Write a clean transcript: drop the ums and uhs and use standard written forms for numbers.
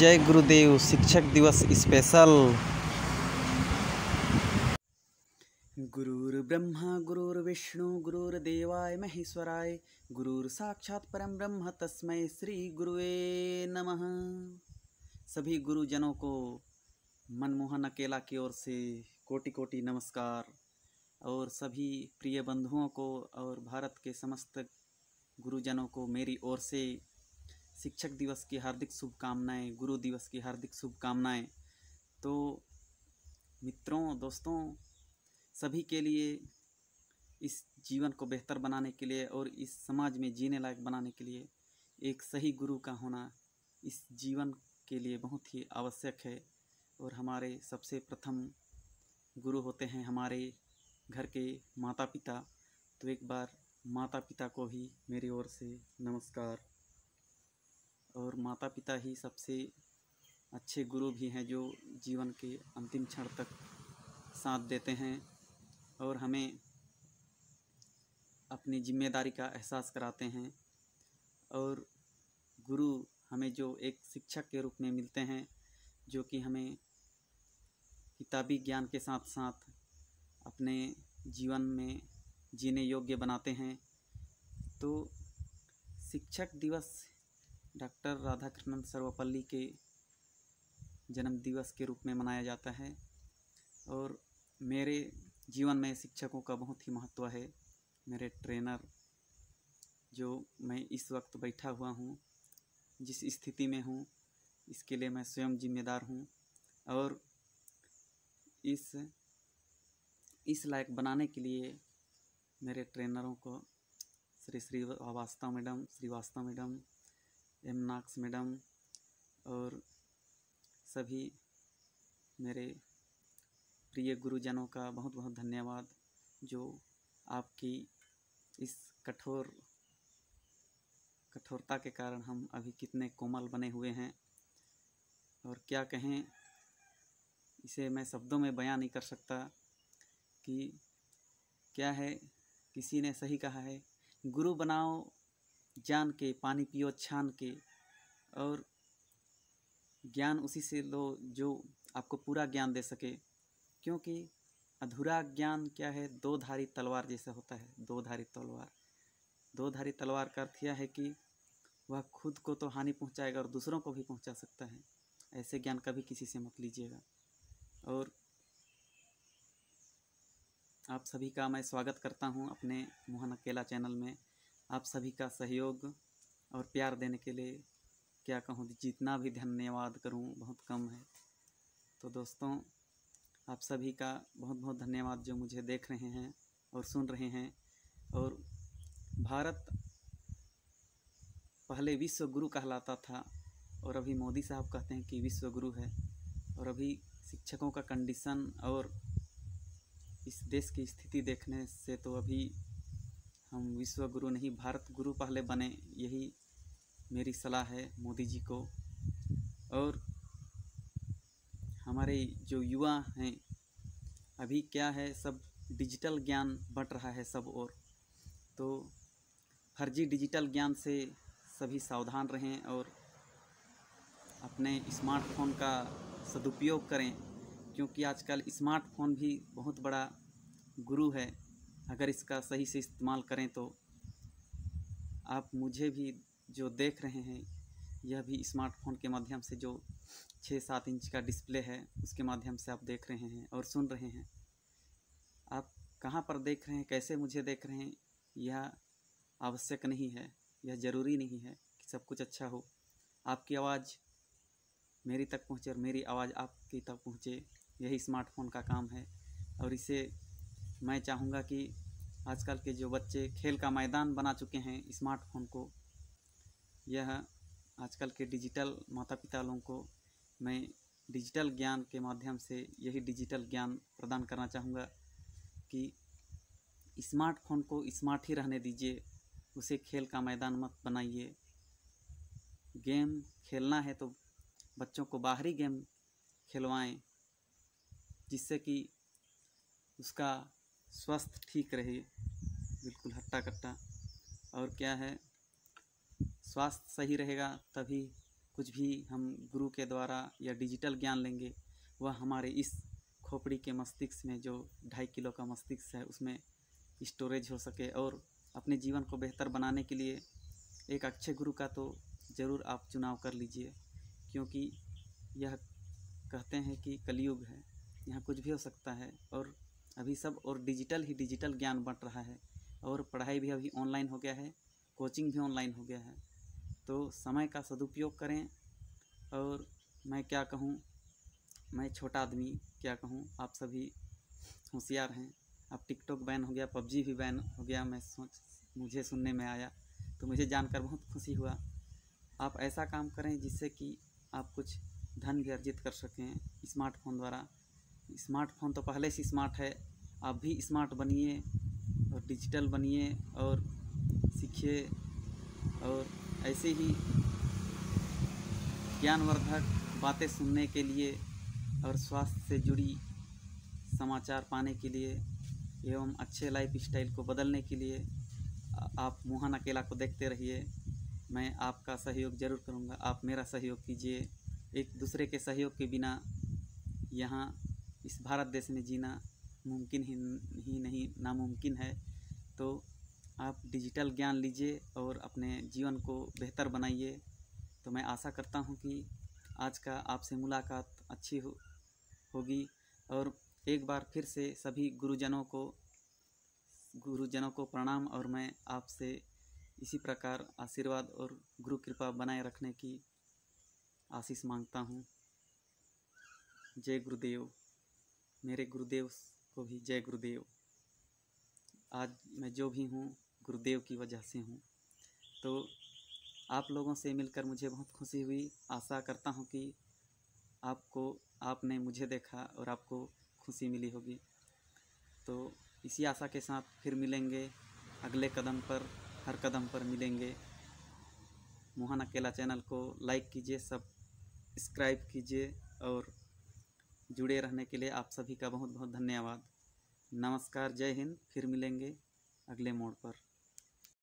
जय गुरुदेव शिक्षक दिवस स्पेशल। गुरुर्ब्रह्मा गुरुर्विष्णु गुरुर्देवाय महेश्वराय गुरुर साक्षात परम ब्रह्म तस्मै श्री गुरुवे नमः। सभी गुरुजनों को मनमोहन अकेला की ओर से कोटि कोटि नमस्कार और सभी प्रिय बंधुओं को और भारत के समस्त गुरुजनों को मेरी ओर से शिक्षक दिवस की हार्दिक शुभकामनाएं, गुरु दिवस की हार्दिक शुभकामनाएं। तो मित्रों, दोस्तों, सभी के लिए इस जीवन को बेहतर बनाने के लिए और इस समाज में जीने लायक बनाने के लिए एक सही गुरु का होना इस जीवन के लिए बहुत ही आवश्यक है। और हमारे सबसे प्रथम गुरु होते हैं हमारे घर के माता पिता। तो एक बार माता पिता को भी मेरी ओर से नमस्कार। और माता पिता ही सबसे अच्छे गुरु भी हैं जो जीवन के अंतिम क्षण तक साथ देते हैं और हमें अपनी जिम्मेदारी का एहसास कराते हैं। और गुरु हमें जो एक शिक्षक के रूप में मिलते हैं जो कि हमें किताबी ज्ञान के साथ साथ अपने जीवन में जीने योग्य बनाते हैं। तो शिक्षक दिवस डॉक्टर राधाकृष्णन सर्वपल्ली के जन्म दिवस के रूप में मनाया जाता है। और मेरे जीवन में शिक्षकों का बहुत ही महत्व है। मेरे ट्रेनर जो मैं इस वक्त बैठा हुआ हूँ, जिस स्थिति में हूँ, इसके लिए मैं स्वयं जिम्मेदार हूँ। और इस लायक बनाने के लिए मेरे ट्रेनरों को श्रीवास्तव मैडम, एम नाक्स मैडम और सभी मेरे प्रिय गुरुजनों का बहुत बहुत धन्यवाद, जो आपकी इस कठोरता के कारण हम अभी कितने कोमल बने हुए हैं। और क्या कहें, इसे मैं शब्दों में बयां नहीं कर सकता कि क्या है। किसी ने सही कहा है, गुरु बनाओ जान के, पानी पियो छान के, और ज्ञान उसी से लो जो आपको पूरा ज्ञान दे सके। क्योंकि अधूरा ज्ञान क्या है, दो धारी तलवार जैसा होता है। दो धारी तलवार का अर्थ यह है कि वह खुद को तो हानि पहुंचाएगा और दूसरों को भी पहुंचा सकता है। ऐसे ज्ञान कभी किसी से मत लीजिएगा। और आप सभी का मैं स्वागत करता हूं अपने मोहन अकेला चैनल में। आप सभी का सहयोग और प्यार देने के लिए क्या कहूँ, जितना भी धन्यवाद करूँ बहुत कम है। तो दोस्तों, आप सभी का बहुत बहुत धन्यवाद जो मुझे देख रहे हैं और सुन रहे हैं। और भारत पहले विश्व गुरु कहलाता था और अभी मोदी साहब कहते हैं कि विश्व गुरु है। और अभी शिक्षकों का कंडीशन और इस देश की स्थिति देखने से तो अभी हम विश्व गुरु नहीं, भारत गुरु पहले बने, यही मेरी सलाह है मोदी जी को। और हमारे जो युवा हैं, अभी क्या है, सब डिजिटल ज्ञान बंट रहा है सब और। तो फर्जी डिजिटल ज्ञान से सभी सावधान रहें और अपने स्मार्टफोन का सदुपयोग करें। क्योंकि आजकल स्मार्टफोन भी बहुत बड़ा गुरु है। अगर इसका सही से इस्तेमाल करें तो आप मुझे भी जो देख रहे हैं, यह भी स्मार्टफोन के माध्यम से जो 6-7 इंच का डिस्प्ले है उसके माध्यम से आप देख रहे हैं और सुन रहे हैं। आप कहाँ पर देख रहे हैं, कैसे मुझे देख रहे हैं, यह आवश्यक नहीं है, यह ज़रूरी नहीं है कि सब कुछ अच्छा हो। आपकी आवाज़ मेरी तक पहुँचे और मेरी आवाज़ आपकी तक पहुँचे, यही स्मार्टफोन का काम है। और इसे मैं चाहूँगा कि आजकल के जो बच्चे खेल का मैदान बना चुके हैं स्मार्टफोन को, यह आजकल के डिजिटल माता पिता लोगों को मैं डिजिटल ज्ञान के माध्यम से यही डिजिटल ज्ञान प्रदान करना चाहूँगा कि स्मार्टफोन को स्मार्ट ही रहने दीजिए, उसे खेल का मैदान मत बनाइए। गेम खेलना है तो बच्चों को बाहरी गेम खिलवाएं, जिससे कि उसका स्वास्थ्य ठीक रहे, बिल्कुल हट्टा कट्टा। और क्या है, स्वास्थ्य सही रहेगा तभी कुछ भी हम गुरु के द्वारा या डिजिटल ज्ञान लेंगे वह हमारे इस खोपड़ी के मस्तिष्क में जो 2.5 किलो का मस्तिष्क है उसमें स्टोरेज हो सके। और अपने जीवन को बेहतर बनाने के लिए एक अच्छे गुरु का तो ज़रूर आप चुनाव कर लीजिए, क्योंकि यह कहते हैं कि कलयुग है, यहाँ कुछ भी हो सकता है। और अभी सब और डिजिटल ही डिजिटल ज्ञान बंट रहा है, और पढ़ाई भी अभी ऑनलाइन हो गया है, कोचिंग भी ऑनलाइन हो गया है। तो समय का सदुपयोग करें। और मैं क्या कहूँ, मैं छोटा आदमी क्या कहूँ, आप सभी होशियार हैं। अब टिकटॉक बैन हो गया, पबजी भी बैन हो गया, मुझे सुनने में आया, तो मुझे जानकर बहुत खुशी हुआ। आप ऐसा काम करें जिससे कि आप कुछ धन भी अर्जित कर सकें स्मार्टफोन द्वारा। स्मार्टफोन तो पहले से स्मार्ट है, आप भी स्मार्ट बनिए और डिजिटल बनिए और सीखिए। और ऐसे ही ज्ञानवर्धक बातें सुनने के लिए और स्वास्थ्य से जुड़ी समाचार पाने के लिए एवं अच्छे लाइफ स्टाइल को बदलने के लिए आप मोहन अकेला को देखते रहिए। मैं आपका सहयोग ज़रूर करूँगा, आप मेरा सहयोग कीजिए। एक दूसरे के सहयोग के बिना यहाँ इस भारत देश में जीना मुमकिन ही नहीं, नामुमकिन है। तो आप डिजिटल ज्ञान लीजिए और अपने जीवन को बेहतर बनाइए। तो मैं आशा करता हूँ कि आज का आपसे मुलाकात अच्छी होगी। और एक बार फिर से सभी गुरुजनों को प्रणाम। और मैं आपसे इसी प्रकार आशीर्वाद और गुरु कृपा बनाए रखने की आशीष मांगता हूँ। जय गुरुदेव। मेरे गुरुदेव को भी जय गुरुदेव। आज मैं जो भी हूँ गुरुदेव की वजह से हूँ। तो आप लोगों से मिलकर मुझे बहुत खुशी हुई। आशा करता हूँ कि आपने मुझे देखा और आपको खुशी मिली होगी। तो इसी आशा के साथ फिर मिलेंगे अगले कदम पर, हर कदम पर मिलेंगे। मोहन अकेला चैनल को लाइक कीजिए, सब्सक्राइब कीजिए और जुड़े रहने के लिए आप सभी का बहुत बहुत धन्यवाद। नमस्कार, जय हिंद। फिर मिलेंगे अगले मोड़ पर।